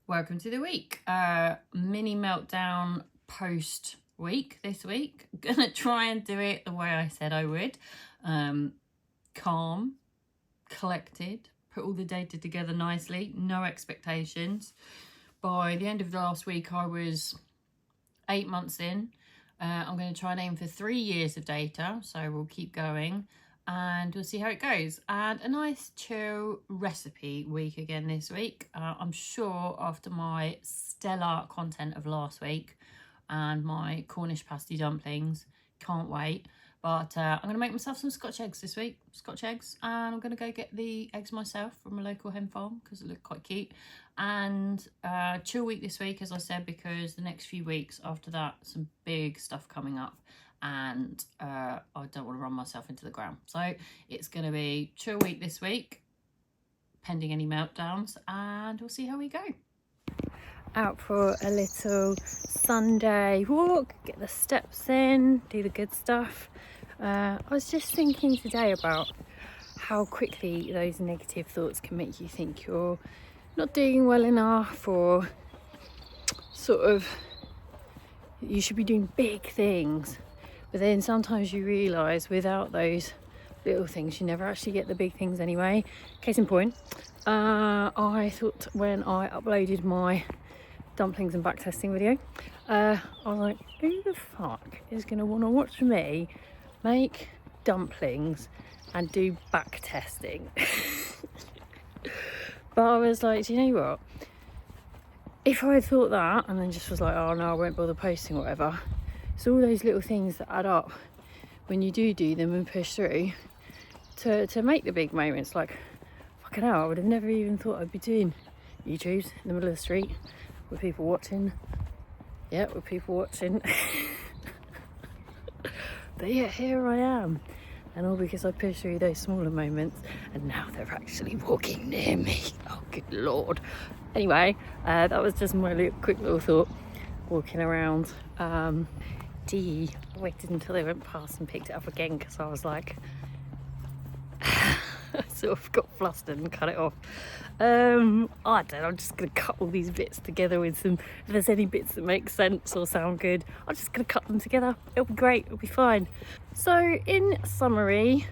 Welcome to the week. Mini meltdown post week this week. Gonna try and do it the way I said I would. Calm, collected, put all the data together nicely, no expectations. By the end of the last week, I was 8 months in. I'm going to try and aim for 3 years of data, so we'll keep going and we'll see how it goes. And a nice chill recipe week again this week. I'm sure after my stellar content of last week and my Cornish pasty dumplings, can't wait. But I'm going to make myself some Scotch eggs this week, Scotch eggs, and I'm going to go get the eggs myself from a local hen farm because it looked quite cute. And chill week this week, as I said, because the next few weeks after that, some big stuff coming up and I don't want to run myself into the ground. So it's going to be chill week this week, pending any meltdowns, and we'll see how we go. Out for a little Sunday walk, get the steps in, do the good stuff. I was just thinking today about how quickly those negative thoughts can make you think you're not doing well enough, or sort of you should be doing big things. But then sometimes you realise without those little things you never actually get the big things anyway. Case in point, I thought when I uploaded my dumplings and back testing video, I was like, who the fuck is going to want to watch me make dumplings and do back testing? But I was like, do you know what, if I had thought that and then just was like, oh no, I won't bother posting or whatever, it's all those little things that add up when you do them and push through to make the big moments. Like, fucking hell, I would have never even thought I'd be doing YouTubes in the middle of the street with people watching. Yeah, with people watching. But yeah, here I am. And all because I pushed through those smaller moments, and now they're actually walking near me. Oh, good Lord. Anyway, that was just my quick little thought, walking around. I waited until they went past and picked it up again, because I was like, I sort of got flustered and cut it off. I don't know, I'm just going to cut all these bits together with some, if there's any bits that make sense or sound good, I'm just going to cut them together. It'll be great, it'll be fine. So in summary,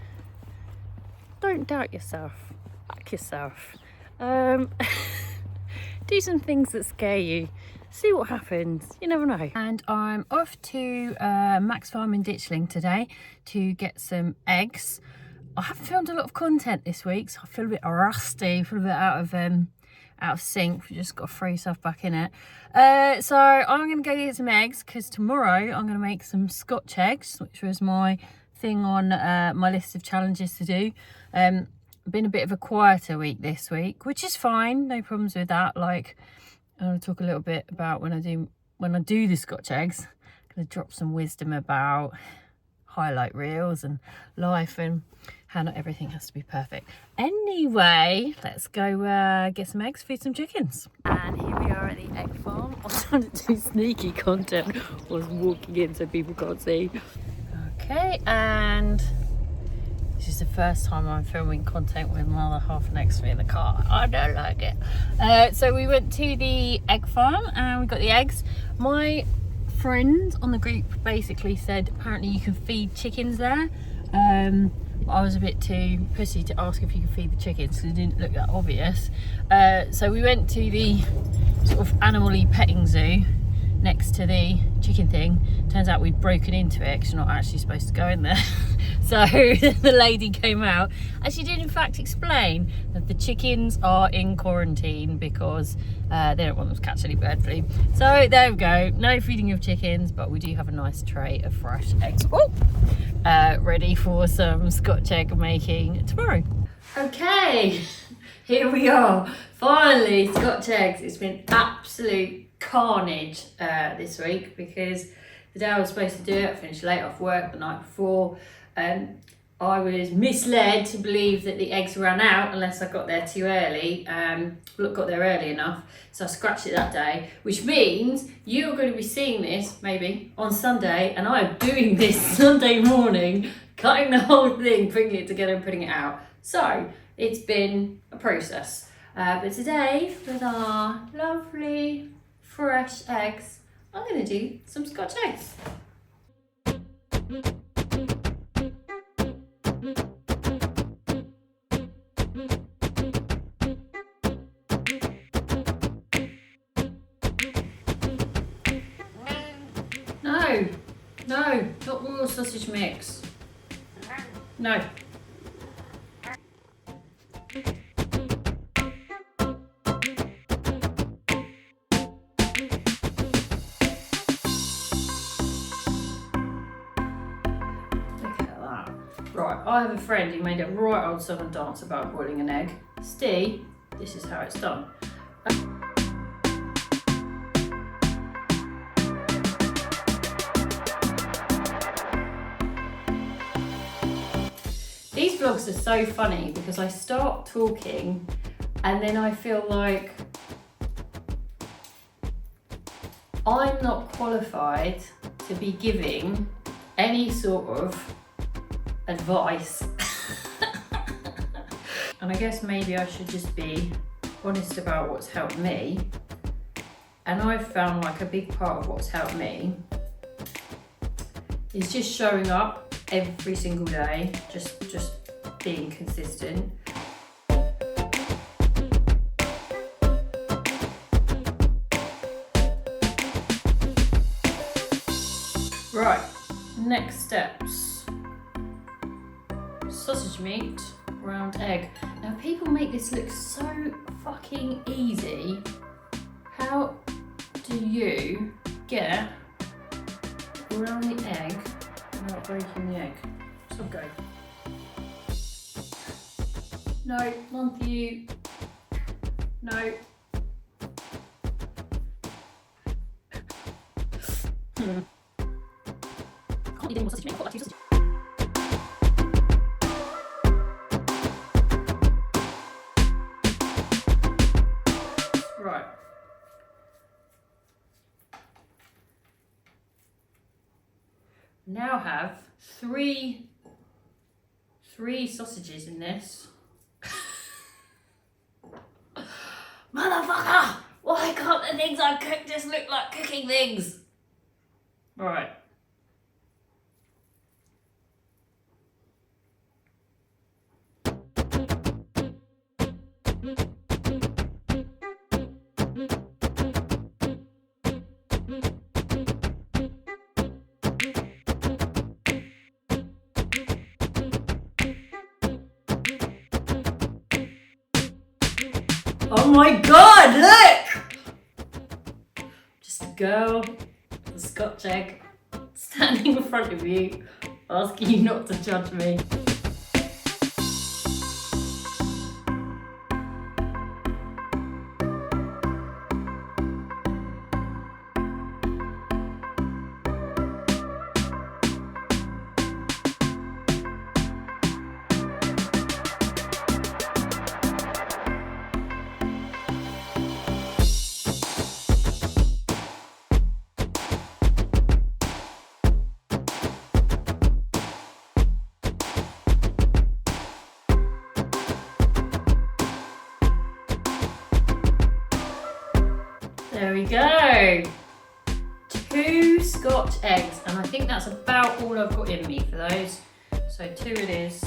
don't doubt yourself, back yourself. Do some things that scare you, see what happens, you never know. And I'm off to Max Farm in Ditchling today to get some eggs. I haven't filmed a lot of content this week, so I feel a bit rusty, I feel a bit out of sync. We just got to throw yourself back in it. So I'm going to go get some eggs, because tomorrow I'm going to make some Scotch eggs, which was my thing on my list of challenges to do. Been a bit of a quieter week this week, which is fine, no problems with that. Like, I want to talk a little bit about when I do the Scotch eggs. I'm going to drop some wisdom about highlight reels and life and how not everything has to be perfect. Anyway, let's go get some eggs, feed some chickens. And here we are at the egg farm. I was trying to do sneaky content, I was walking in so people can't see. Okay, and this is the first time I'm filming content with my other half next to me in the car. I don't like it. So we went to the egg farm and we got the eggs. My friend on the group basically said apparently you can feed chickens there. I was a bit too pussy to ask if you could feed the chickens because it didn't look that obvious. So we went to the sort of animal-y petting zoo next to the chicken thing. Turns out we'd broken into it because you're not actually supposed to go in there. So the lady came out and she did in fact explain that the chickens are in quarantine because they don't want them to catch any bird flu. So there we go, no feeding of chickens, but we do have a nice tray of fresh eggs ready for some Scotch egg making tomorrow. Okay, here we are, finally Scotch eggs. It's been absolute carnage this week because the day I was supposed to do it, I finished late off work the night before. I was misled to believe that the eggs ran out unless I got there too early. Got there early enough, so I scratched it that day, which means you're going to be seeing this maybe on Sunday, and I'm doing this Sunday morning, cutting the whole thing, bringing it together and putting it out. So it's been a process. But today, with our lovely fresh eggs, I'm going to do some Scotch eggs. No, no, not royal sausage mix. No. Look at that. Right, I have a friend who made a right old southern dance about boiling an egg. Steve, this is how it's done. These vlogs are so funny because I start talking and then I feel like I'm not qualified to be giving any sort of advice. And I guess maybe I should just be honest about what's helped me. And I've found like a big part of what's helped me is just showing up every single day, just being consistent. Right, next steps. Sausage meat, round egg. Now people make this look so fucking easy. How do you get around the egg without breaking the egg? So go. No, none for you. No. Can't eat any more sausage meat. I've got like 2 sausages. Right. Now have three sausages in this. Motherfucker! Why can't the things I cook just look like cooking things? Right. Oh my god, look! Just a girl with a Scotch egg standing in front of you, asking you not to judge me. There we go. 2 Scotch eggs, and I think that's about all I've got in me for those. So 2 it is.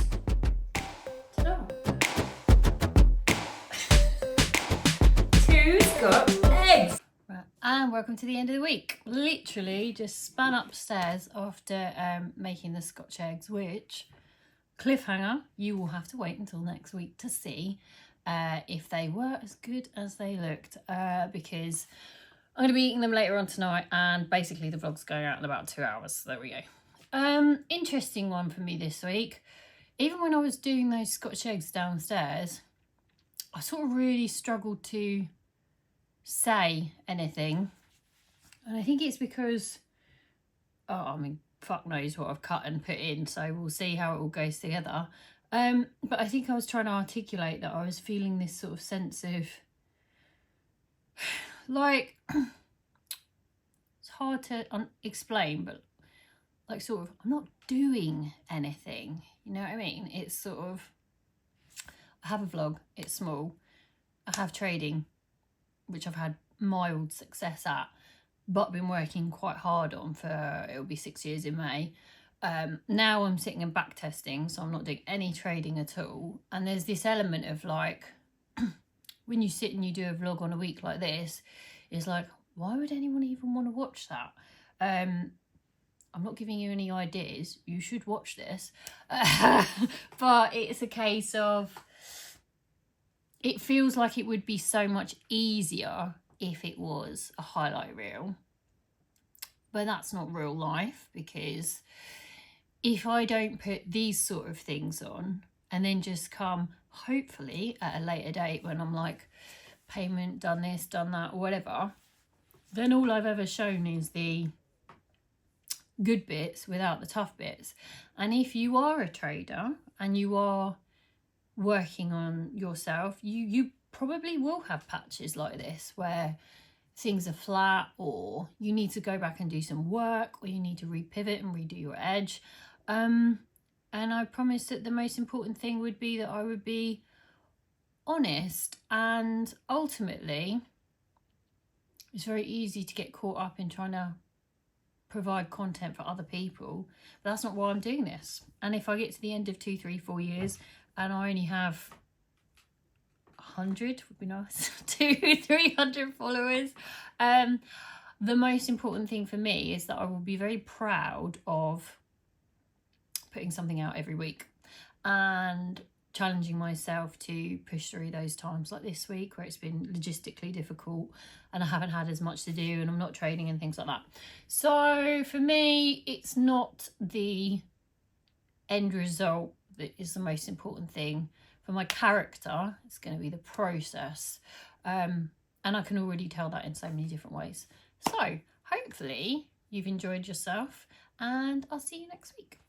Ta-da. 2 Scotch eggs. Right, and welcome to the end of the week. Literally just spun upstairs after making the Scotch eggs, which, cliffhanger, you will have to wait until next week to see if they were as good as they looked, because I'm going to be eating them later on tonight, and basically the vlog's going out in about 2 hours, so there we go. Interesting one for me this week. Even when I was doing those Scotch eggs downstairs, I sort of really struggled to say anything, and I think it's because, fuck knows what I've cut and put in, so we'll see how it all goes together. But I think I was trying to articulate that I was feeling this sort of sense of like, it's hard to explain, but like sort of I'm not doing anything, you know what I mean? It's sort of, I have a vlog, it's small, I have trading, which I've had mild success at, but been working quite hard on for, it'll be 6 years in May. Now I'm sitting and back testing, so I'm not doing any trading at all. And there's this element of like, when you sit and you do a vlog on a week like this, it's like, why would anyone even want to watch that? I'm not giving you any ideas. You should watch this. But it's a case of, it feels like it would be so much easier if it was a highlight reel. But that's not real life, because if I don't put these sort of things on and then just come, hopefully at a later date when I'm like, payment, done this, done that, or whatever, then all I've ever shown is the good bits without the tough bits. And if you are a trader and you are working on yourself, you probably will have patches like this where things are flat, or you need to go back and do some work, or you need to repivot and redo your edge. And I promised that the most important thing would be that I would be honest. And ultimately, it's very easy to get caught up in trying to provide content for other people, but that's not why I'm doing this. And if I get to the end of 2, 3, 4 years and I only have 100, would be nice, 200, 300 followers, the most important thing for me is that I will be very proud of putting something out every week and challenging myself to push through those times like this week where it's been logistically difficult and I haven't had as much to do and I'm not trading and things like that. So for me, it's not the end result that is the most important thing. For my character, it's going to be the process. And I can already tell that in so many different ways. So hopefully you've enjoyed yourself, and I'll see you next week.